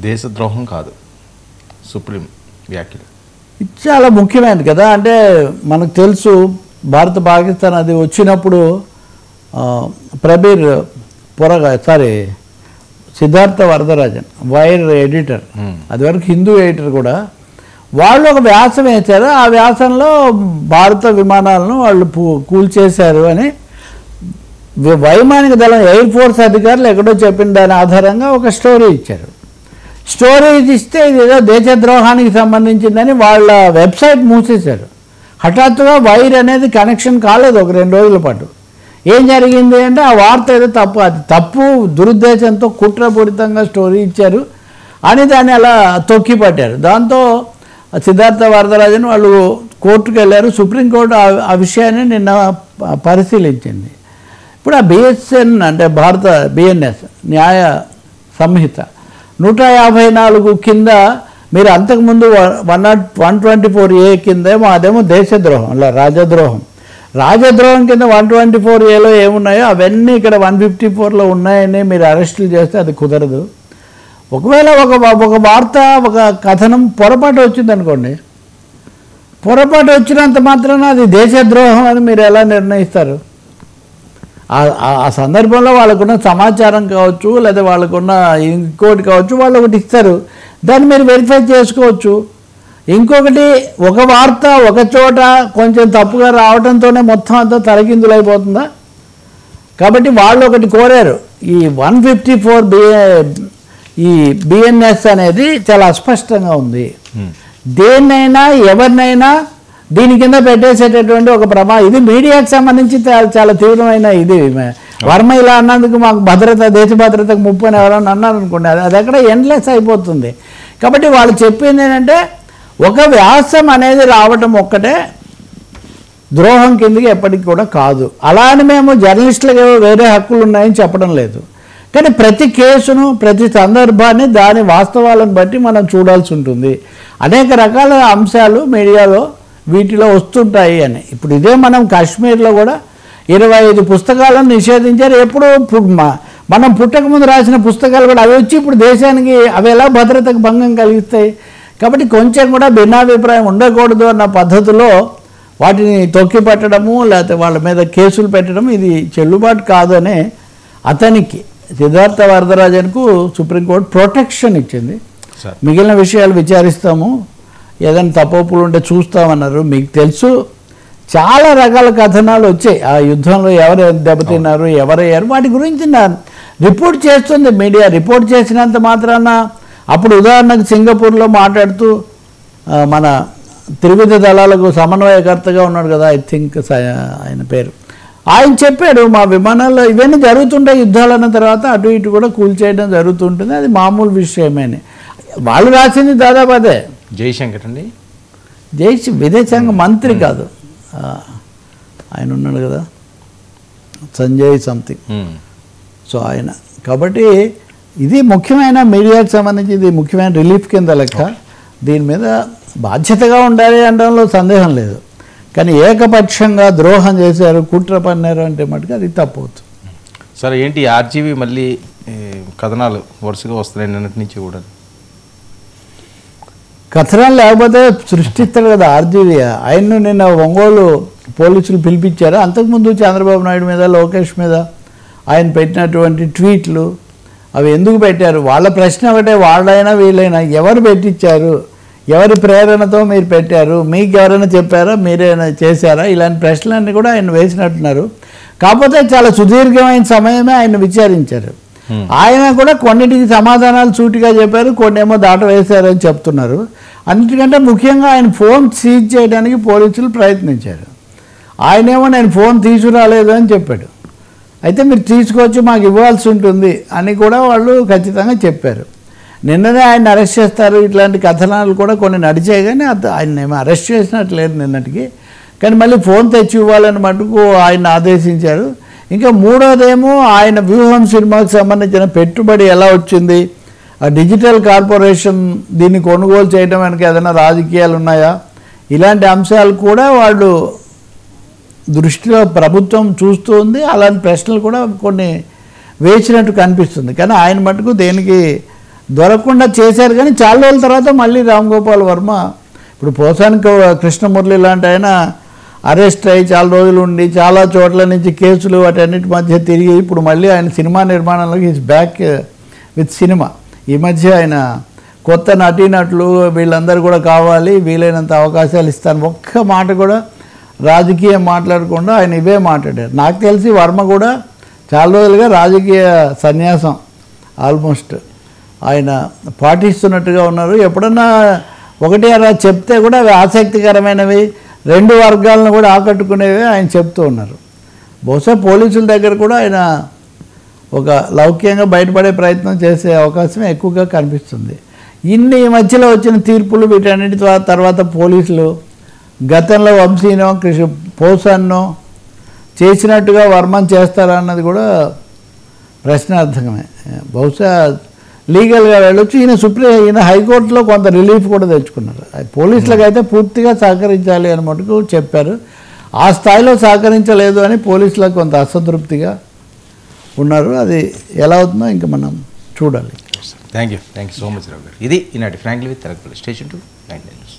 దేశద్రోహం కాదు సుప్రీం వ్యాఖ్యలు. ఇది చాలా ముఖ్యమైనది కదా. అంటే మనకు తెలుసు భారత పాకిస్తాన్ అది వచ్చినప్పుడు ప్రబీర్ సిద్ధార్థ వరదరాజన్ వైర్ ఎడిటర్, అది వరకు హిందూ ఎడిటర్ కూడా, వాళ్ళు ఒక వ్యాసం వేశారు. ఆ వ్యాసంలో భారత విమానాలను వాళ్ళు కూల్చేశారు అని వైమానిక దళం ఎయిర్ ఫోర్స్ అధికారులు ఎక్కడో చెప్పిన దాని ఆధారంగా ఒక స్టోరీ ఇచ్చారు. స్టోరీ ఇస్తే ఇదేదో దేశద్రోహానికి సంబంధించిందని వాళ్ళ వెబ్సైట్ మూసేశారు. హఠాత్తుగా వైర్ అనేది కనెక్షన్ కాలేదు ఒక 2 రోజుల పాటు. ఏం జరిగింది అంటే ఆ వార్త ఏదో తప్పు, అది తప్పు, దురుద్దేశంతో కుట్రపూరితంగా స్టోరీ ఇచ్చారు అని దాన్ని అలా తొక్కి పట్టారు. దాంతో సిద్ధార్థ వరదరాజన్ వాళ్ళు కోర్టుకు వెళ్ళారు. సుప్రీంకోర్టు ఆ విషయాన్ని నిన్న పరిశీలించింది. ఇప్పుడు ఆ బిఎస్ఎన్ అంటే భారత బిఎన్ఎస్ న్యాయ సంహిత 154 కింద మీరు అంతకుముందు 124A కిందేమో అదేమో దేశద్రోహం, అలా రాజద్రోహం కింద 124Aలో ఏమున్నాయో అవన్నీ ఇక్కడ 154లో ఉన్నాయని మీరు అరెస్టులు చేస్తే అది కుదరదు. ఒకవేళ ఒక వార్త ఒక కథనం పొరపాటు వచ్చిందనుకోండి, పొరపాటు వచ్చినంత మాత్రాన అది దేశద్రోహం అని మీరు ఎలా నిర్ణయిస్తారు? ఆ సందర్భంలో వాళ్ళకున్న సమాచారం కావచ్చు, లేదా వాళ్ళకున్న ఇంకోటి కావచ్చు, వాళ్ళు ఒకటి ఇస్తారు, దాన్ని మీరు వెరిఫై చేసుకోవచ్చు. ఇంకొకటి ఒక వార్త ఒక చోట కొంచెం తప్పుగా రావడంతోనే మొత్తం అంతా తలకిందులు అయిపోతుందా? కాబట్టి వాళ్ళు ఒకటి కోరారు, ఈ 154 ఈ బిఎన్ఎస్ అనేది చాలా అస్పష్టంగా ఉంది, దేన్నైనా ఎవరినైనా దీని కింద పెట్టేసేటటువంటి ఒక ఇది మీడియాకి సంబంధించి చాలా తీవ్రమైన ఇది. వర్మ ఇలా అన్నందుకు మాకు దేశ భద్రతకు ముప్పు అని ఎవరైనా అన్నారు అనుకోండి, అది అక్కడ ఎండ్లెస్ అయిపోతుంది. కాబట్టి వాళ్ళు చెప్పింది ఏంటంటే ఒక వ్యాసం అనేది రావటం ఒక్కటే ద్రోహం కిందకి ఎప్పటికి కూడా కాదు. అలా అని మేము జర్నలిస్టులకు వేరే హక్కులు ఉన్నాయని చెప్పడం లేదు, కానీ ప్రతి కేసును ప్రతి సందర్భాన్ని దాని వాస్తవాలను బట్టి మనం చూడాల్సి ఉంటుంది. అనేక రకాల అంశాలు మీడియాలో వీటిలో వస్తుంటాయి అని. ఇప్పుడు ఇదే మనం కాశ్మీర్లో కూడా 25 పుస్తకాలను నిషేధించారు. ఎప్పుడు మనం పుట్టకముందు రాసిన పుస్తకాలు కూడా అవి వచ్చి ఇప్పుడు దేశానికి అవి ఎలా భద్రతకు భంగం కలిగిస్తాయి? కాబట్టి కొంచెం కూడా భిన్నాభిప్రాయం ఉండకూడదు అన్న పద్ధతిలో వాటిని తొక్కిపట్టడము లేకపోతే వాళ్ళ మీద కేసులు పెట్టడం ఇది చెల్లుబాటు కాదు అని అతనికి సిద్ధార్థ వరదరాజన్కు సుప్రీంకోర్టు ప్రొటెక్షన్ ఇచ్చింది. మిగిలిన విషయాలు విచారిస్తాము, ఏదైనా తప్పులు ఉంటే చూస్తామన్నారు. మీకు తెలుసు చాలా రకాల కథనాలు వచ్చాయి, ఆ యుద్ధంలో ఎవరు దెబ్బతిన్నారు, ఎవరయ్యారు, వాటి గురించి రిపోర్ట్ చేస్తుంది మీడియా. రిపోర్ట్ చేసినంత మాత్రాన అప్పుడు ఉదాహరణకు సింగపూర్లో మాట్లాడుతూ మన త్రివిధ దళాలకు సమన్వయకర్తగా ఉన్నాడు కదా, ఐ థింక్ ఆయన పేరు, ఆయన చెప్పాడు మా విమానాల్లో ఇవన్నీ జరుగుతుంటాయి, యుద్ధాలన్న తర్వాత అటు ఇటు కూడా కూల్చేయడం జరుగుతుంటుంది, అది మామూలు విషయమేని. వాళ్ళు రాసింది దాదాపు అదే. జయశంకర్ అండి, విదేశాంగ మంత్రి కాదు ఆయన ఉన్నాడు కదా, సంజయ్ సంథింగ్, సో ఆయన. కాబట్టి ఇది ముఖ్యమైన మీడియాకి సంబంధించి ఇది ముఖ్యమైన రిలీఫ్ కింద లెక్క. దీని మీద బాధ్యతగా ఉండాలి అనడంలో సందేహం లేదు, కానీ ఏకపక్షంగా ద్రోహం చేశారు, కుట్ర పన్నారు అంటే మటుకు అది తప్పవచ్చు. సరే, ఏంటి ఆర్జీవీ మళ్ళీ కథనాలు వరుసగా వస్తున్నాయి నిన్నటి నుంచి కూడా? కథనాలు లేకపోతే సృష్టిస్తాడు కదా ఆర్జీవీ. ఆయన్ను నిన్న ఒంగోలు పోలీసులు పిలిపించారు. అంతకుముందు చంద్రబాబు నాయుడు మీద లోకేష్ మీద ఆయన పెట్టినటువంటి ట్వీట్లు అవి ఎందుకు పెట్టారు? వాళ్ళ ప్రశ్న ఒకటే, వాళ్ళైనా వీళ్ళైనా ఎవరు పెట్టించారు, ఎవరి ప్రేరణతో మీరు పెట్టారు, మీకు ఎవరైనా చెప్పారా, మీరైనా చేశారా, ఇలాంటి ప్రశ్నలన్నీ కూడా ఆయన వేసినట్టున్నారు. కాకపోతే చాలా సుదీర్ఘమైన సమయమే ఆయన విచారించారు. ఆయన కూడా కొన్నిటికి సమాధానాలు సూటిగా చెప్పారు, కొన్ని ఏమో దాట వేశారని చెప్తున్నారు. అన్నిటికంటే ముఖ్యంగా ఆయన ఫోన్ సీజ్ చేయడానికి పోలీసులు ప్రయత్నించారు. ఆయనేమో నేను ఫోన్ తీసుకురాలేదు అని చెప్పాడు. అయితే మీరు తీసుకొచ్చి మాకు ఇవ్వాల్సి ఉంటుంది అని కూడా వాళ్ళు ఖచ్చితంగా చెప్పారు. నిన్ననే ఆయన అరెస్ట్ చేస్తారు, ఇట్లాంటి కథనాలు కూడా కొన్ని నడిచాయి, కానీ ఆయన ఏమో అరెస్ట్ చేసినట్లేదు నిన్నటికి. కానీ మళ్ళీ ఫోన్ తెచ్చి ఇవ్వాలని మటుకు ఆయన ఆదేశించారు. ఇంకా మూడోదేమో ఆయన వ్యూహం సినిమాకి సంబంధించిన పెట్టుబడి ఎలా వచ్చింది, ఆ డిజిటల్ కార్పొరేషన్ దీన్ని కొనుగోలు చేయడం వెనక ఏదైనా రాజకీయాలు ఉన్నాయా, ఇలాంటి అంశాలు కూడా వాళ్ళు దృష్టిలో ప్రభుత్వం చూస్తూ ఉంది. అలాంటి ప్రశ్నలు కూడా కొన్ని వేసినట్టు కనిపిస్తుంది. కానీ ఆయన మటుకు దేనికి దొరకకుండా చేశారు. కానీ చాలా రోజుల తర్వాత మళ్ళీ రామ్ గోపాల్ వర్మ ఇప్పుడు పోసానికి కృష్ణమురళి లాంటి ఆయన అరెస్ట్ అయ్యి చాలా రోజులు ఉండి చాలా చోట్ల నుంచి కేసులు వాటన్నిటి మధ్య తిరిగి ఇప్పుడు మళ్ళీ ఆయన సినిమా నిర్మాణంలోకి ఈజ్ బ్యాక్ విత్ సినిమా. ఈ మధ్య ఆయన కొత్త నటీనటులు వీళ్ళందరూ కూడా కావాలి, వీలైనంత అవకాశాలు ఇస్తాను, ఒక్క మాట కూడా రాజకీయం మాట్లాడకుండా ఆయన ఇవే మాట్లాడారు. నాకు తెలిసి వర్మ కూడా చాలా రోజులుగా రాజకీయ సన్యాసం ఆల్మోస్ట్ ఆయన పాటిస్తున్నట్టుగా ఉన్నారు. ఎప్పుడన్నా ఒకటి అలా చెప్తే కూడా అవి ఆసక్తికరమైనవి, రెండు వర్గాలను కూడా ఆకట్టుకునేవి ఆయన చెప్తూ ఉన్నారు. బహుశా పోలీసుల దగ్గర కూడా ఆయన ఒక లౌక్యంగా బయటపడే ప్రయత్నం చేసే అవకాశం ఎక్కువగా కనిపిస్తుంది. ఇన్ని మధ్యలో వచ్చిన తీర్పులు వీటన్నిటి తర్వాత పోలీసులు గతంలో వంశీనో పోసాన్నో చేసినట్టుగా వర్మని చేస్తారా అన్నది కూడా ప్రశ్నార్థకమే. బహుశా లీగల్గా వెళ్ళొచ్చు. ఈయన హైకోర్టులో కొంత రిలీఫ్ కూడా తెచ్చుకున్నారు. పోలీసులకు అయితే పూర్తిగా సహకరించాలి అని మటుకు చెప్పారు. ఆ స్థాయిలో సహకరించలేదు అని పోలీసులకు కొంత అసంతృప్తిగా ఉన్నారు. అది ఎలా అవుతుందో ఇంకా మనం చూడాలి. థ్యాంక్ యూ సో మచ్ రావు గారు. ఇది ఈనాటి frankly with Telakapalli. Station to 9 news.